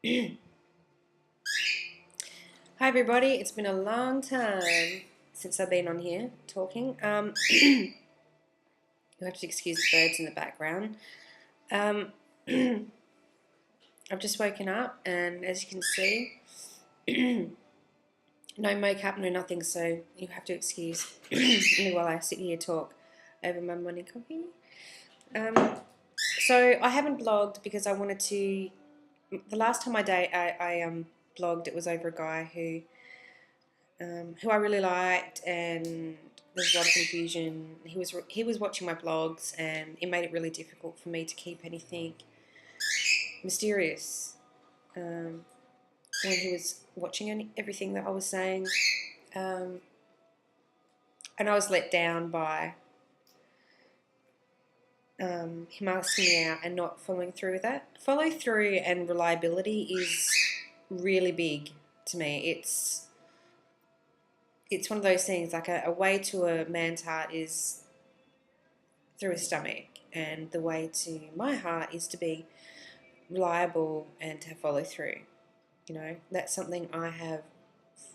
Hi everybody, it's been a long time since I've been on here talking. You have to excuse the birds in the background. Um, I've just woken up and as you can see, no makeup, no nothing, so you have to excuse me while I sit here talk over my morning coffee. So I haven't blogged because I wanted to. The last time I blogged, it was over a guy who I really liked, and there's a lot of confusion. He was watching my blogs, and it made it really difficult for me to keep anything mysterious when he was watching everything that I was saying, um, and I was let down by him asking me out and not following through with that. Follow through and reliability is really big to me. It's one of those things, like a way to a man's heart is through his stomach, and the way to my heart is to be reliable and to follow through. That's something I have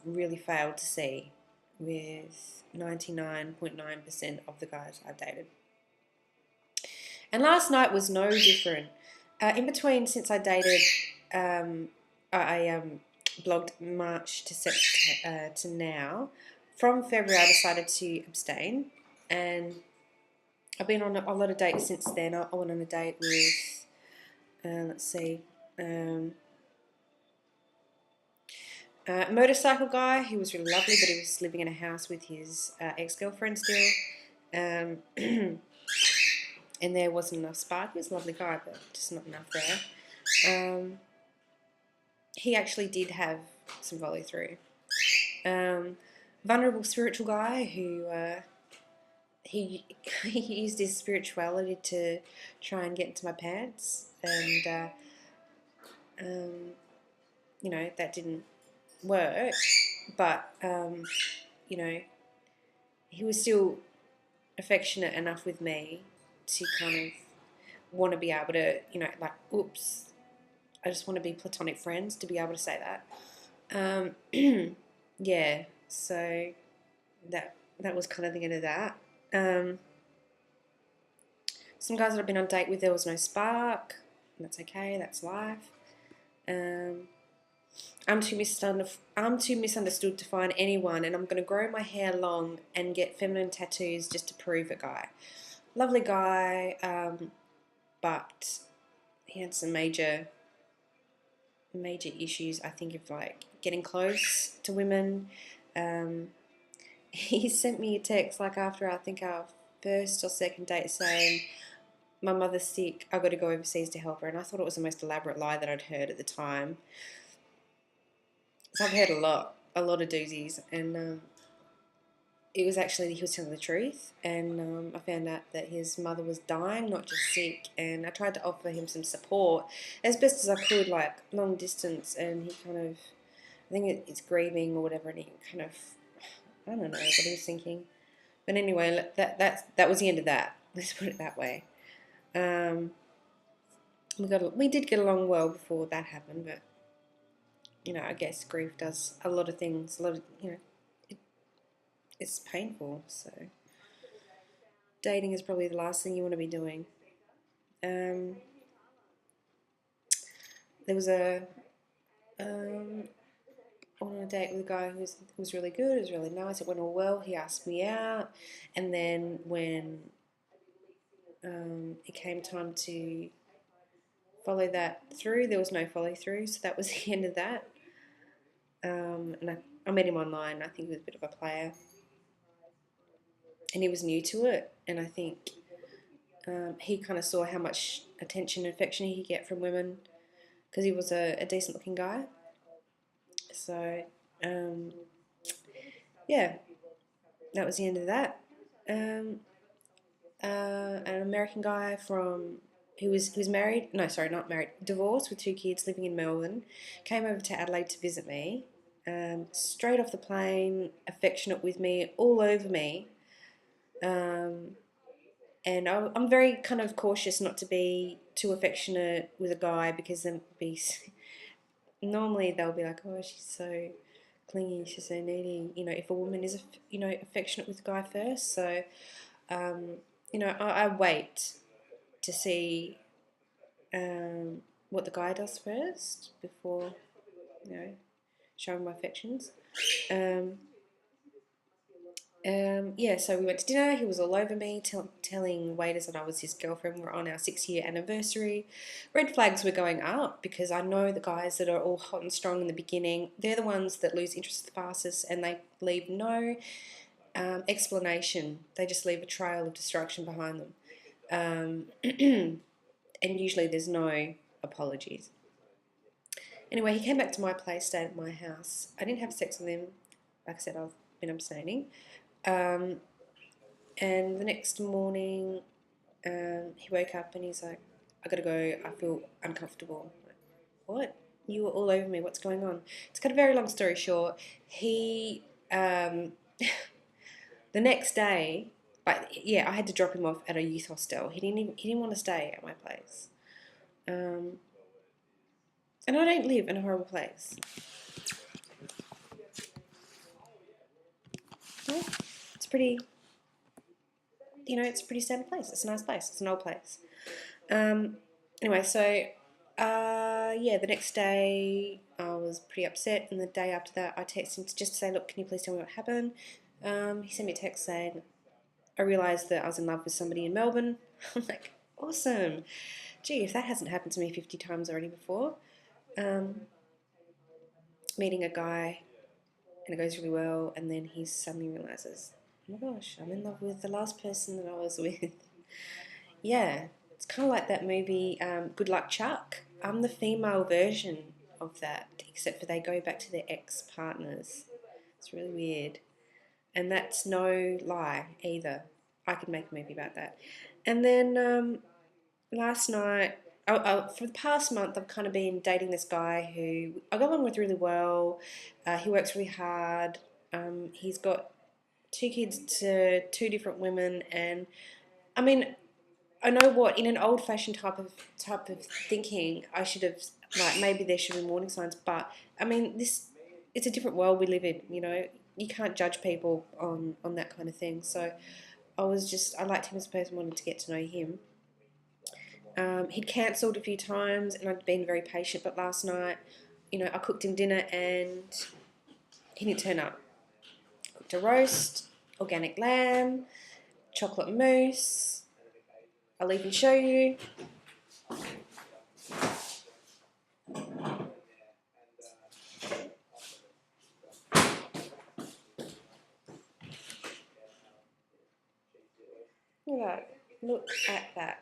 really failed to see with 99.9% of the guys I've dated. And last night was no different. In between, since I dated, I blogged March to now. From February, I decided to abstain, and I've been on a lot of dates since then. I went on a date with, let's see, a motorcycle guy who was really lovely, but he was living in a house with his ex-girlfriend still. And there wasn't enough spark. He was a lovely guy, but just not enough there. He actually did have some follow through. Vulnerable spiritual guy who he used his spirituality to try and get into my pants, and that didn't work. But he was still affectionate enough with me to kind of want to be able to, like, oops, I just want to be platonic friends, to be able to say that. Yeah, so that was kind of the end of that. Some guys that I've been on a date with, there was no spark. That's okay. That's life. I'm too misunderstood to find anyone, and I'm going to grow my hair long and get feminine tattoos just to prove a guy. Lovely guy, but he had some major issues, I think, of like getting close to women. He sent me a text like after, I think, our first or second date, saying, my mother's sick, I've got to go overseas to help her. And I thought it was the most elaborate lie that I'd heard at the time. So I've heard a lot of doozies, and it was actually, he was telling the truth. And I found out that his mother was dying, not just sick. And I tried to offer him some support as best as I could, like long distance. And he kind of, I think it's grieving or whatever, and he kind of, I don't know what he was thinking. But anyway, that was the end of that. Let's put it that way. We did get along well before that happened, but I guess grief does a lot of things. A lot of it's painful. So dating is probably the last thing you want to be doing. There was on a date with a guy who was really good. It was really nice. It went all well. He asked me out, and then when it came time to follow that through, there was no follow through. So that was the end of that. And I met him online. I think he was a bit of a player, and he was new to it. And I think he kind of saw how much attention and affection he could get from women because he was a decent looking guy. So yeah, that was the end of that. An American guy who was married, no, sorry, not married, divorced with 2 kids, living in Melbourne, came over to Adelaide to visit me. Straight off the plane, affectionate with me, all over me. And I'm very kind of cautious not to be too affectionate with a guy, because then normally they'll be like, oh, she's so clingy, she's so needy. You know, if a woman is, affectionate with a guy first. So, I wait to see what the guy does first before, showing my affections. Um, yeah, so we went to dinner. He was all over me, telling waiters that I was his girlfriend. We're on our 6-year anniversary. Red flags were going up because I know the guys that are all hot and strong in the beginning, they're the ones that lose interest the fastest, and they leave no explanation. They just leave a trail of destruction behind them. And usually there's no apologies. Anyway, he came back to my place, stayed at my house. I didn't have sex with him. Like I said, I've been abstaining. And the next morning, he woke up and he's like, I gotta go, I feel uncomfortable. I'm like, what? You were all over me, what's going on? To cut a very long story short, he, the next day, but yeah, I had to drop him off at a youth hostel. He didn't want to stay at my place. And I don't live in a horrible place. Yeah, it's pretty, it's a pretty standard place. It's a nice place. It's an old place. Anyway, so yeah, the next day I was pretty upset, and the day after that I texted him just to say, look, can you please tell me what happened? He sent me a text saying, I realised that I was in love with somebody in Melbourne. I'm like, awesome. Gee, if that hasn't happened to me 50 times already before. Meeting a guy, and it goes really well, and then he suddenly realises, oh my gosh, I'm in love with the last person that I was with. Yeah, it's kind of like that movie, Good Luck Chuck. I'm the female version of that, except for they go back to their ex-partners. It's really weird. And that's no lie either. I could make a movie about that. And then last night, for the past month, I've kind of been dating this guy who I got along with really well. He works really hard. He's got 2 kids to 2 different women, and I mean, I know what, in an old-fashioned type of thinking, I should have, like, maybe there should be warning signs. But I mean, it's a different world we live in. You can't judge people on that kind of thing. So I liked him as a person, wanted to get to know him. He'd cancelled a few times, and I'd been very patient. But last night, I cooked him dinner, and he didn't turn up. Cooked a roast, organic lamb, chocolate mousse. I'll even show you. Look at that.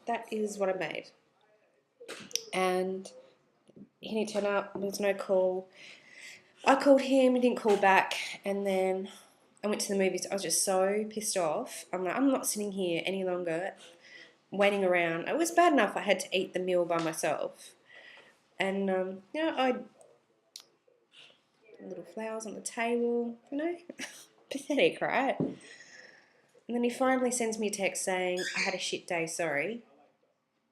That is what I made. And he didn't turn up. There was no call. I called him. He didn't call back. And then I went to the movies. I was just so pissed off. I'm like, I'm not sitting here any longer waiting around. It was bad enough I had to eat the meal by myself. And, I little flowers on the table, pathetic, right? And then he finally sends me a text saying, I had a shit day, sorry.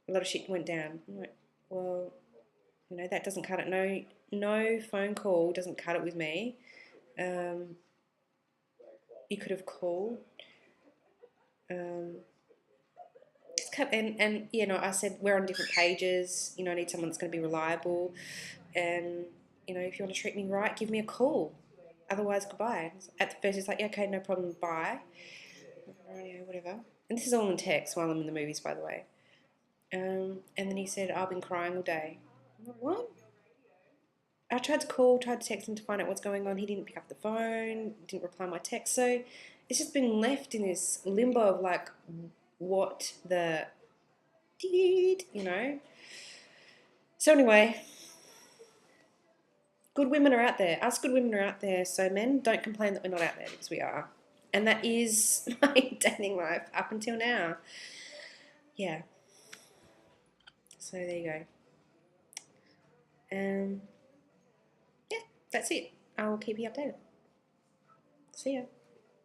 A lot of shit went down. I'm like, well, that doesn't cut it. No phone call doesn't cut it with me. You could have called. I said, we're on different pages. I need someone that's going to be reliable. And, if you want to treat me right, give me a call. Otherwise, goodbye. At the first, he's like, yeah, okay, no problem, bye. Yeah, whatever. And this is all in text while I'm in the movies, by the way. And then he said, I've been crying all day. I'm like, what? I tried to text him to find out what's going on. He didn't pick up the phone, didn't reply my text. So it's just been left in this limbo of like, what the did, So anyway, good women are out there. Us good women are out there. So men, don't complain that we're not out there, because we are. And that is my dating life up until now. Yeah. So there you go. Yeah, that's it. I'll keep you updated. See ya.